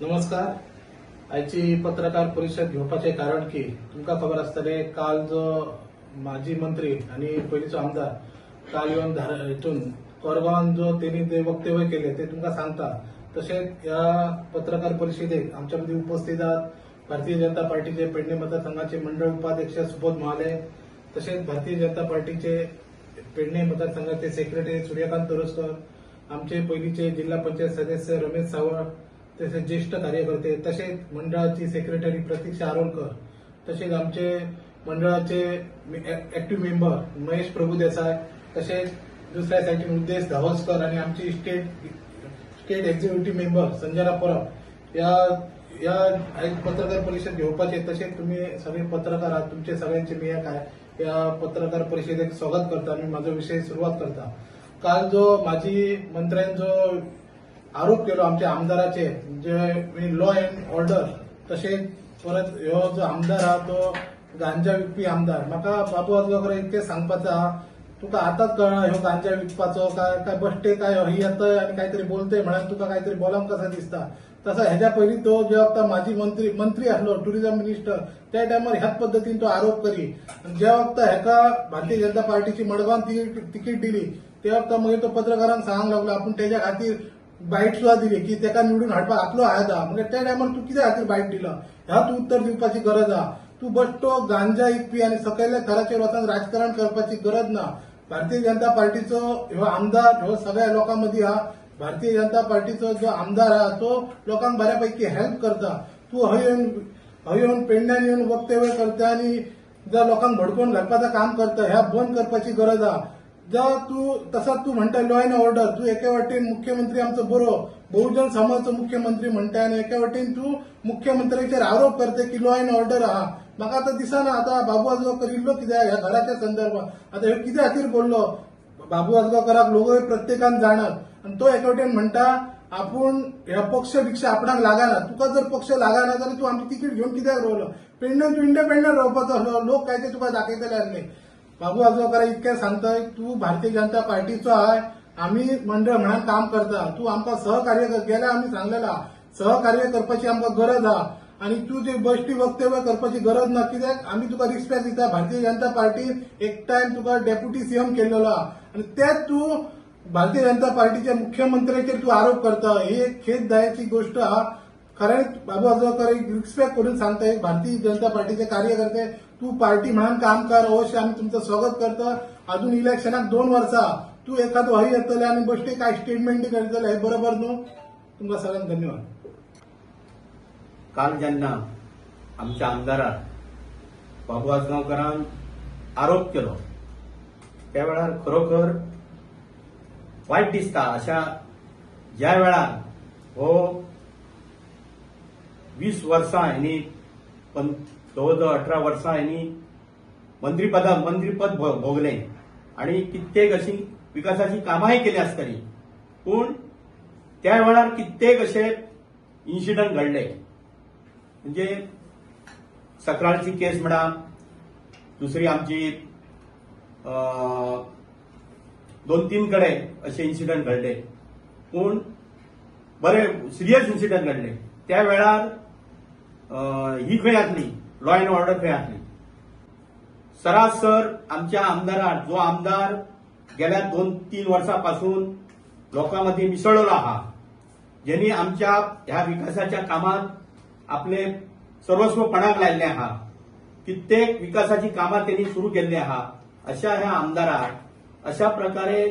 नमस्कार. आजची पत्रकार परिषद घेवपाचे कारण की तुमका खबर आसतले काल जो माजी मंत्री आणि पयलींचो आमदार काल येवन हितून कोरगांवान जो त्यांनी जे वक्तव्य केले ते तुमका सांगता. तशेंच या पत्रकार परिषदेक आमच्या मध्ये उपस्थित आहात भारतीय जनता पार्टीचे पेडणे मतदारसंघाचे मंडळ उपाध्यक्ष सुबोध महाले, तसेच भारतीय जनता पार्टीचे पेडणे मतदारसंघाचे सेक्रेटरी सूर्यकांत तोरसकर, आमचे पयलींचे जिल्हा पंचायत सदस्य रमेश सावळ, तसेच ज्येष्ठ कार्यकर्ते, तसेच मंडळाची सेक्रेटरी प्रतीक्षा आरोलकर, तसेच आमचे मंडळाचे ऍक्टिव्ह मेंबर महेश प्रभुदेसाय, तसेच दुसऱ्या साईडीन उद्देश धावसकर आणि आमची state executive member Sanjana Parab या पत्रकार परिषद घेवपाचे. तसेच तुम्ही सगळे पत्रकार आहात, तुमचे सगळ्यांचे मी या पत्रकार परिषदेक स्वागत करता. मी माझा विषय सुरुवात करता. काल जो माजी मंत्र्यान जो आरोप केलो आमच्या आमदाराचे जे लॉ अँड ऑर्डर, तसेच परत ह्यो जो आमदार हा तो गांजा विकपी आमदार. म्हाका बाबू आजगावकर इतके सांगपाचा तुका आताच कळना ह्यो गांजा विकपाचो काय बश्टे काय ही येतय आणि काहीतरी बोलतय म्हणून तुका काहीतरी बोलांक कसा दिसता. तसा ह्याच्या पयली तो जेव्हा माजी मंत्री आसलो टुरिझम मिनिस्टर त्या टायमार ह्याच पद्धतीन तो आरोप करी. ज्या वक्ता हेका भारतीय जनता पार्टीची मडगांव तिकीट दिली त्या वक्ता मागीर तो पत्रकारांक सांगूंक लागलो आपण त्याच्या खातीर बाईट सुद्धा दिली की तेका निवडून हाडपाक आपलो आयद आहा. म्हणजे त्या टायमार तू कित्या खातीर बाईट दिला ह्या तू उत्तर दिवपाची गरज आहा. तू बश्टो गांजा विकपी आणि सकयल्या थराचेर वचून राजकारण करपाची गरज ना. भारतीय जनता पार्टीचो ह्यो आमदार ह्यो सगळ्या लोकांमध्ये हा. भारतीय जनता पार्टीचो जो आमदार हा तो लोकांक बऱ्यापैकी हेल्प करता. तू हय येवन पेडण्यान येवन वक्तव्य करता आणि जर लोकांक भडकोवन घालपाचं काम करता ह्या बंद करपाची गरज आहा. जर तू तसाच तू म्हणता लॉ अँड ऑर्डर, तू एके वाटेन मुख्यमंत्री आमचो बरो बहुजन समाजचो मुख्यमंत्री म्हणता आणि एके वाटेन तू मुख्यमंत्र्याचेर आरोप करते की लॉ अँड ऑर्डर आहा. म्हाका आता दिसना आता बाबू आजगावकर इल्लो कित्याक ह्या घराच्या संदर्भात. आता ह्यो कित्या खातीर बोललो बाबू आजगावकराक लोकूय प्रत्येकान जाणत आणि तो एके वाटेन म्हणटा आपूण ह्या पक्ष भिक्षा आपणाक लागना. तुका जर पक्ष लागना जाल्यार तू आमची तिकीट घेऊन कित्याक रावलो. पेडण्यान तू इंडिपेंडंट रावपाचो आसलो, लोक काय ते तुका दाखयतले आसले. बाबू आजगावकर इतकें सांगताय तू भारतीय जनता पार्टीचो आय, आम्ही मंडळ म्हणून काम करता. तू आमकां सहकार्य कर. गेल्या आम्ही सांगलेला सहकार्य करपाची आमकां गरज आहा आणि तू जे बश्टी वक्तव्य करपाची गरज ना. कित्याक आम्ही तुका रिस्पेक्ट दिता. भारतीय जनता पार्टीन एक टायम तुका डेप्युटी सीएम केलेलो आहा आणि तेच तू भारतीय जनता पार्टीच्या मुख्यमंत्र्याचेर तू आरोप करता. ही एक खेददायची गोष्ट आहा. खरेंच बाबू आजगावकर रिस्पेक्ट करून सांगता एक भारतीय जनता पार्टीचे कार्यकर्ते तू पार्टी म्हणून काम कर. अवश्य आम्ही तुमचं स्वागत करता. अजून इलेक्शनाक 2 वर्सां तू एखादो हय येतले आणि बश्टे काय स्टेटमेंट करतले हे बरोबर न्हू. तुमकां सगळ्यांक धन्यवाद. काल जेन्ना आमच्या आमदारान बाबू आजगावकरान आरोप केलो त्या वेळार खरोखर वायट दिसता. अशा ज्या वेळार हो 20 वर्सां ह्यांनी जवळजवळ 18 वर्सां ह्यांनी मंत्रीपद भोगले आणि कित्येक अशी विकासाची कामांय केली आसतली. पूण त्या वेळार कित्येक असे इन्सिडंट घडले. म्हणजे सकाळची केस म्हणा, दुसरी आमची 2-3 कडे असे इन्सिडंट घडले. पूण बरे सिरियस इन्सिडंट घडले. त्या वेळार ही खंय आसली, लॉ अँड ऑर्डर खंय आसली. सरासर आमच्या आमदारान जो आमदार गेल्या 2-3 वर्सांपासून लोकांमध्ये मिसळलेलो आहा, ज्यांनी आमच्या ह्या विकासाच्या कामात आपले सर्वस्व पणाक लायल्ले आहा, कित्येक विकासाची कामां त्यांनी सुरू केल्ली आहा, अशा ह्या आमदाराक अशा प्रकारे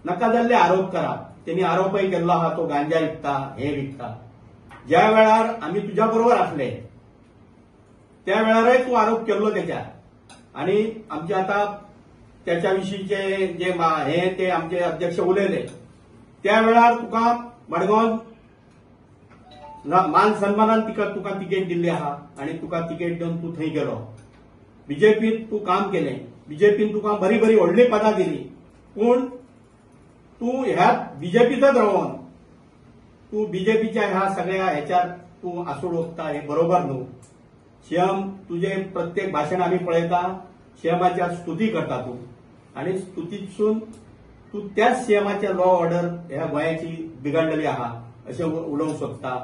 नाका जाल्ले आरोप करप. त्यांनी आरोपय केल्लो आहा तो गांजा विकता, हे विकता. ज्या वेळार आम्ही तुझ्या बरोबर असले त्या वेळारय तू आरोप केल्लो त्याच्यार आणि आमचे आता त्याच्याविषयीचे जे हे ते आमचे अध्यक्ष उलयले त्या वेळार तुका मडगांव मान सन्मानान तुका तिकेट दिल्ली आहा आणि तुका तिकेट देऊन तू थंय गेलो. बीजेपीत तू काम केलें, बीजेपीन तुका बरी बरी व्हडली पदां दिली. पूण तू ह्या बीजेपीतच रावन तू बीजेपीच्या ह्या सगळ्या ह्याच्यात तू आसूड ओंपता हे बरोबर न्हू. सीएम तुझे प्रत्येक भाशण आम्ही पळयता, सीएमाच्या स्तुती करता तू आणि स्तुतीसून तू त्याच सीएमाच्या लॉ ऑर्डर ह्या गोंयाची बिघडलेली आहा अशें उलोवंक सोदता.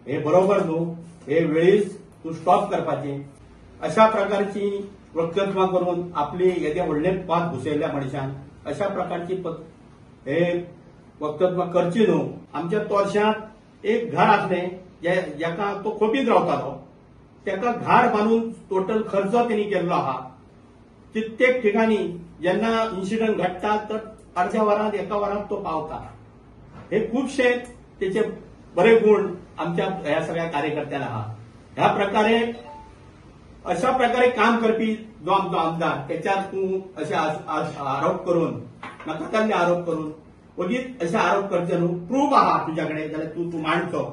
हे बरोबर न्हू, हे वेळीच तू स्टॉप करपाचे. अशा प्रकारची वक्तव्य करून आपली येदे व्हडले पात घुसयल्ल्या मनशान अशा प्रकारची हे वक्तव्य करची न्हू. आमच्या तोरश्यांत एक घर आसलें जेका तो खोपीत रावतालो, त्याका घर बांदून टोटल खर्च त्यांनी केल्लो आहा. कित्येक ठिकाणी जेन्ना इन्सिडंट घडटा तर अर्ध्या वरांत एका वरांत तो पावता. हे खूपशे त्याचे बरे गुण आमच्या ह्या सगळ्या कार्यकर्त्यांना आहात. ह्या प्रकारे अशा प्रकारे काम करपी जो आमचो आमदार त्याच्यार तूं असे आरोप करून नाकाताल्ले आरोप करून ओगीच असे आरोप करचे न्हू. प्रूफ आहा तुझ्याकडे जाल्यार तूं मांडचो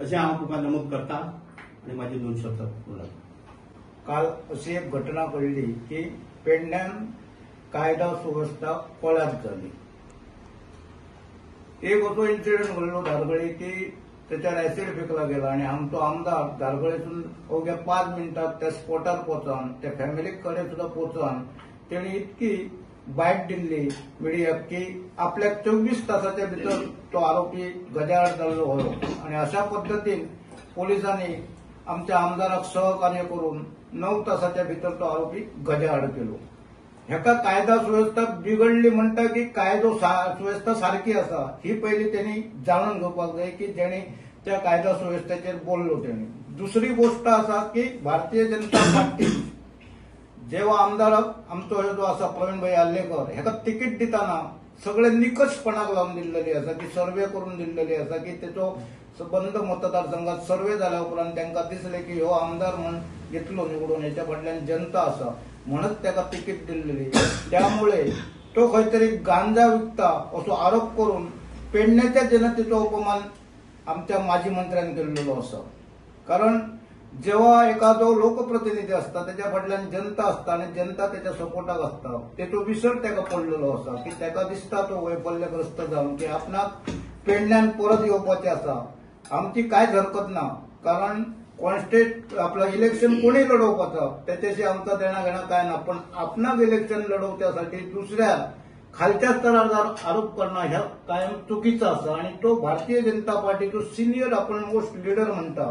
अशें हांव तुका नमूद करता आनी माझे 2 शब्द उलयता. काल अशी एक घटना घडली की पेडण्यान कायदा सुव्यवस्था कोल्याप जाली. एक असो इन्सिडेंट घडलो धारगळी की त्याच्यावर ऍसिड फेकला गेला आणि आमचो आमदार धारगळीतून अवघ्या 5 मिनिटात त्या स्पॉटार पोचोन त्या फॅमिली कडेन सुद्धा पोचोन तेणी इतकी बायट दिल्ली मिडियाक की आपल्याक 24 तासाच्या भितर तो आरोपी गजाआड जाल्लो व्हरो. आणि अशा पद्दतीन पोलिसांनी आमच्या आमदाराक सहकार्य करून 9 तासाच्या भितर तो आरोपी गजाआड केलो. हेका कायदा सुव्यवस्था बिघडली म्हणटा की कायदो सुव्यवस्था सारखी आसा ही पहिली त्यांनी जाणून घेवपाक जाय की जेणे त्या कायदा सुव्यवस्थेचेर बोललो तेणी. दुसरी गोष्ट आसा की भारतीय जनता पार्टी जेव्हा आमदाराक आमचो जो आसा प्रवीणभाई आल्लेकर हेका तिकीट दिताना सगळे निकषपणाक लावन दिल्लेली आसा की सर्वे करून दिल्लेली आसा की तेचो बंद मतदारसंघात सर्वे जाल्या उपरांत तांकां दिसले की हो आमदार म्हण घेतलो निवडून हेच्या फाटल्यान जनता आसा म्हणून त्याला तिकीट दिलेली. त्यामुळे तो खंय गांजा विकता असो आरोप करून पेडण्याच्या जनतेचो अपमान आमच्या माजी मंत्र्यान केलेलो आसा. कारण जेव्हा एखादो लोकप्रतिनिधी असता त्याच्या फाटल्यान जनता असता आणि जनता त्याच्या सपोर्टाक असता तेचो विसर त्याका पडलेलो आसा की त्याका दिसता तो वैफल्यग्रस्त जावन की आपणाक पेडण्यान परत येवपाचें आसा. आमची कांयच हरकत ना, कारण कॉन्स्टेट आपलं इलेक्शन कोणी लढवपाचं त्याच्याशी आमचा देणं घेणं काय ना. पण आपणाक इलेक्शन लढवच्यासाठी दुसऱ्या खालच्या स्तरावर आरोप करणं ह्या कायम चुकीचं असं. आणि तो भारतीय जनता पार्टीचो सिनियर आपण मोस्ट लिडर म्हणता.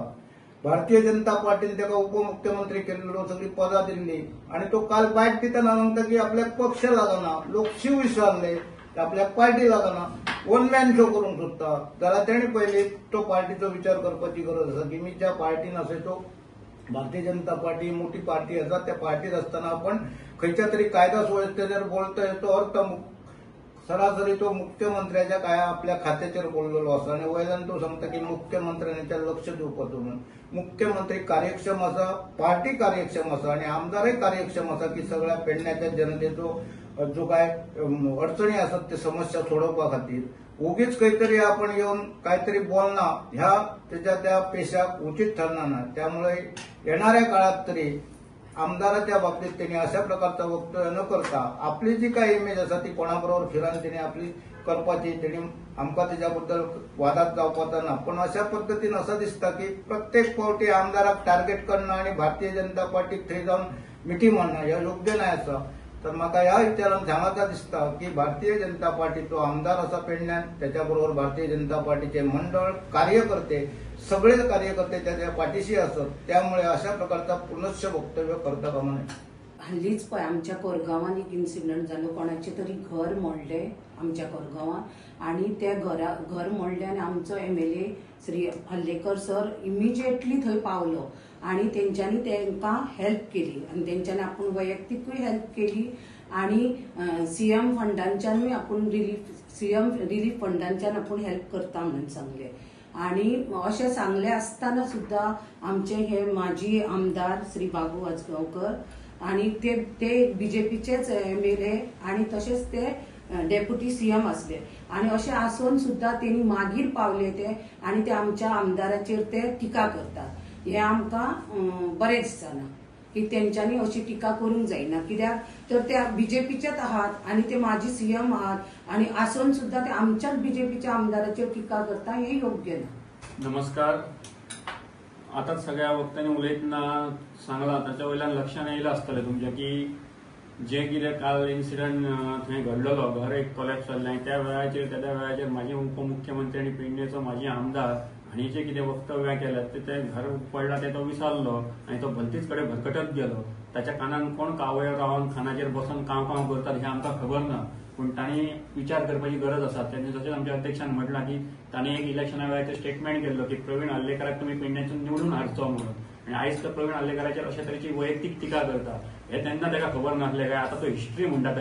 भारतीय जनता पार्टीने त्याला उपमुख्यमंत्री केलेलो, सगळी पदां दिल्ली आणि तो काल बायट दिताना म्हणता की आपल्याक पक्ष लागना, लोक शिव विसरले, आपल्याक पार्टी लागना, वन मॅन शो करूंक सोदता. जाल्यार तेणे पयली तो पार्टीचो विचार करपाची गरज आसा की मी ज्या पार्टीन असे तो भारतीय जनता पार्टी मोठी पार्टी आसा त्या पार्टीत असताना आपण खंयच्या तरी कायदा सुव्यवस्थेचेर बोलतोय तो अर्थ सरासरी तो मुख्यमंत्र्याच्या काय आपल्या खात्याचेर बोललेलो आसा. आणि वयल्यान तो सांगता की मुख्यमंत्र्याने लक्ष दिवपाचो म्हणून. मुख्यमंत्री कार्यक्षम आसा, पार्टी कार्यक्षम आसा आणि आमदारही कार्यक्षम आसा की सगळ्या पेडण्याच्या जनतेचो जो काय अडचणी असतात ते समस्या सोडवपा खातीर उगीच काहीतरी आपण येऊन काहीतरी बोलना ह्या त्याच्या त्या पेशाक उचित ठरणार ना. त्यामुळे येणाऱ्या काळात तरी आमदाराच्या बाबतीत त्यांनी अशा प्रकारचा वक्तव्य न करता आपली जी काही इमेज असा ती कोणाबरोबर फिरान त्यांनी आपली करपाची, त्यांनी आमकां त्याच्याबद्दल वादात जावपाचा ना. पण अशा पद्धतीनं असं दिसतं की प्रत्येक फावटी आमदाराक टार्गेट करणं आणि भारतीय जनता पार्टीक थंय जाऊन मिठी मारणं हे योग्य नाही असं. तर म्हाका ह्या विचारान सांगायचा दिसता की भारतीय जनता पार्टीचो आमदार असा पेडण्यान, त्याच्याबरोबर भारतीय जनता पार्टीचे मंडळ कार्यकर्ते सगळेच कार्यकर्ते त्याच्या पाठीशी असत. त्यामुळे अशा प्रकारचा पुनश्च वक्तव्य करता कामा नये. हल्लीच पळय आमच्या कोरगांवान एक इन्सिडंट जालो, कोणाचे तरी घर मोडले आमच्या कोरगांवान आणि त्या घर मोडल्यान आमचो MLA श्री हल्लेकर सर इमिजिएटली थंय पावलो आणि तेंच्यांनी तांकां हेल्प केली आणि तेंच्यांनी आपण वैयक्तिकूय हेल्प केली आणि CM फंडांच्यानूय आपण CM रिलीफ फंडांच्यान आपण हेल्प करता म्हणून सांगले. आणि अशें सांगले असताना सुद्धा आमचे हे माजी आमदार श्री बाबू आजगावकर आणि ते BJPचेच MLA आणि तसेच ते डेप्युटी CM असले आणि असे आसून सुद्धा त्यांनी मागीर पावले ते आणि ते आमच्या आमदाराचेर ते टिका करतात. हे आमकां बरें दिसना की तेंच्यांनी अशी टिका करूंक जायना. कित्याक तर ते BJPचेच आहात आणि ते माजी CM आहात आणि आसून सुद्धा ते आमच्याच BJPच्या आमदाराचेर टिका करता हे योग्य ना. नमस्कार. आताच सगळ्या वक्त्यांनी उलयतना सांगला ताच्या वयल्यान लक्षात येयला आसतलें तुमच्या की जे कितें काल इन्सिडंट थंय घडलेलो, घर एक कोलॅप्स जाल्लें, त्या वेळाचेर माझे उपमुख्यमंत्री आणि पेडणेचो माजी आमदार हांणी जे कितें वक्तव्यां केल्यात ते घर पडला ते तो विसरलो आनी तो भलतीच कडेन भरकटत गेलो. ताच्या कानान कोण कावळे रावन खानाचेर बसून काव काव करतात हे आमकां खबर ना, पूण तांणी विचार करपाची गरज आसा. त्यांनी जशें आमच्या अध्यक्षान म्हटलां की तांणी एक इलेक्शना वेळार स्टेटमेंट केल्लो की प्रवीण हल्लेकराक तुमी पेडण्यातून निवडून हाडचो म्हणून, आनी आयज तो प्रवीण हल्लेकराचेर अशे तरेची वैयक्तीक टिका करता. हे तेन्ना ताका खबर नासलें काय? आतां तो हिस्ट्री म्हणटा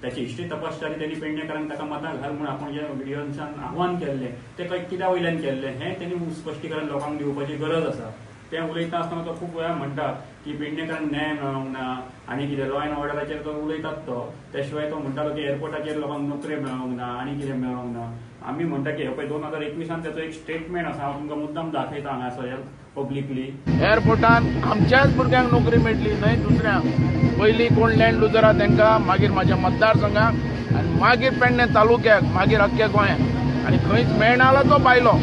त्याची हिस्ट्री तपासताना त्यांनी पेडणेकारांक ताका मतां घाल म्हणून आपण जे व्हिडिओसान आव्हान केल्लें ते कित्या वयल्यान केल्लें हें त्यांनी स्पश्टीकरण लोकांक दिवपाची गरज आसा. ते उलयता आसतना तो खूब वेळा म्हणटा की पेडणेकारांक न्याय मेळोंक ना आनी कितें लॉ अँड ऑर्डराचेर तो उलयतात तो. त्या शिवाय तो म्हणटालो की एअरपोर्टाचेर लोकांक नोकऱ्यो मेळोंक ना आनी कितें मेळोंक ना. आमी म्हणटा की हे पळय 2021 त्याचो एक स्टेटमेंट आसा, हांव तुमकां मुद्दाम दाखयता हांगासर पब्लिकली. एअरपोर्टान आमच्याच भुरग्यांक नोकरी मेळटली, न्हय दुसऱ्यांक. पयलीं कोण लँड लुजर आहा तांकां, मागीर म्हाज्या मतदारसंघाक आनी मागीर पेडणे तालुक्याक, मागीर अख्ख्या गोंयांत. आनी खंयच मेळना जाल्यार तो भायलो.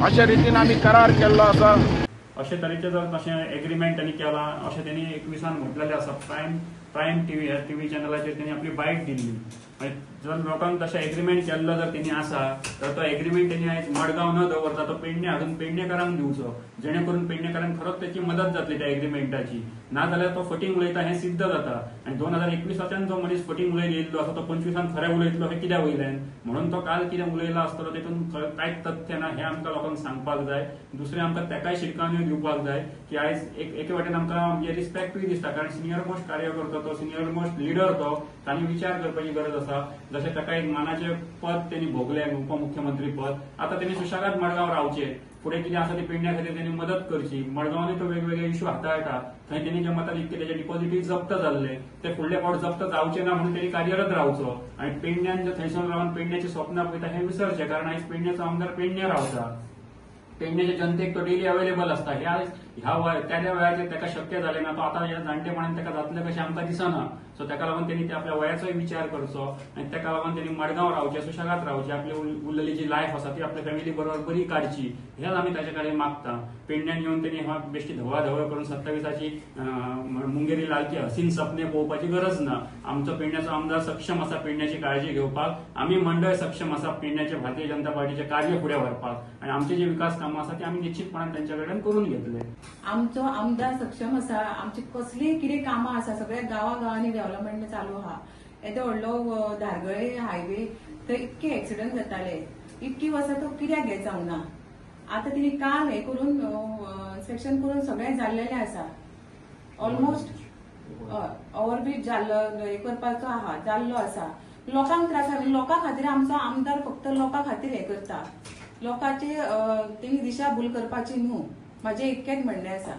अशा रितीन आमी करार केल्लो आसा. अशे तरेचे जर तशें एग्रीमेंट त्यांनी केला अशें त्यांनी 21 म्हटलेलें आसा. प्रायम टीव्ही ह्या टीव्ही चॅनलाचेर त्यांनी आपली बायट दिल्ली. जर लोकांक तशें एग्रीमेंट केल्लो जर त्यांनी आसा तर तो एग्रीमेंट त्यांनी आयज मडगांव न दवरता तो पेडणे हाडून पेडणेकारांक दिवचो, जेणे करून पेडणेकारांक खरोच त्याची मदत जातली त्या एग्रीमेंटाची. ना जाल्यार तो फटींग उलयता हें सिद्ध जाता. आनी 2021 जो मनीस फटींग उलयन येयल्लो आसा तो 25 खरें उलयतलो हे कित्याक वयल्यान, म्हणून तो काल कितें उलयलो आसतलो तेतून कांयच तथ्य ना हें आमकां लोकांक सांगपाक जाय. दुसरें आमकां तेकाय शिटकावण्यो दिवपाक जाय की आयज एके वाटेन आमकां म्हणजे रिस्पेक्टूय दिसता, कारण सिनियर मोस्ट कार्यकर्तो तो, सिनियर मोस्ट लिडर तो, तांणी विचार करपाची गरज आसा. जशें ताका एक मानाचें पद त्यांनी भोगलें, उपमुख्यमंत्री पद. आतां त्यांनी सुशेगाद मडगांव रावचें. फुडें कितें आसा ते पेडण्या खातीर त्यांनी मदत करची. मडगांवांनी तो वेगवेगळे इश्यू हाताळटा. थंय त्यांनी जे मतान इतके त्याचे डिपॉझिटूय जप्त जाल्ले ते फुडले फावट जप्त जावचे ना म्हणून त्यांनी कार्यरत रावचो. आनी पेडण्यान जर थंयसर रावन पेडण्याची स्वप्नां पळयता हें विसरचें, कारण आयज पेडण्याचो आमदार पेडण्या रावता. पेडण्याच्या जनतेक तो डेली अवेलेबल आसता. हे आयज ह्या त्या वेळाचेर ताका शक्य जालें ना. तो आतां ह्या जाणटेपणान ताका जातलें कशें आमकां दिसना. सो ताका लागून त्यांनी आपल्या वयाचोय विचार करचो आनी ताका लागून त्यांनी मडगांव रावचें, सुशेगाद रावचें. आपली उरलेली जी लायफ आसा ती आपल्या फॅमिली बरोबर बरी काडची हेंच आमी ताचे कडेन मागता. पेडण्यान येवन त्यांनी ह्या बेश्टी धवळाधवळ करून 27ची मुंगेरी लालची हसीन सपने पळोवपाची गरज ना. आमचो पेडण्याचो आमदार सक्षम आसा पेडण्याची काळजी घेवपाक. आमी मंडळ सक्षम आसा पेडण्याचे भारतीय जनता पार्टीचे कार्य फुडें व्हरपाक. आनी आमची जी विकास कामां आसा ती आमी निश्चितपणान तांच्या कडल्यान करून घेतले. आमचो आमदार सक्षम आसा. आमची कसलीय कितें कामां आसा सगळ्या गांवागांवांनी डेव्हलपमेंट चालू आहा. येदो व्हडलो धारगळे हायवे थंय इतके एक्सिडंट जाताले, इतकी वर्सां तो कित्याक हें जावंक ना. आतां तिणी काल हें करून सेक्शन करून सगळें जाल्लेलें आसा. ऑलमोस्ट ओव्हरब्रीज जाल्लो हें करपाचो आहा, जाल्लो आसा. लोकांक त्रास आसा. लोकां खातीर आमचो आमदार फक्त लोकां खातीर हें करता. लोकांची तेणी दिशाभूल करपाची न्हू, म्हाजें इतकेंच म्हणणें आसा.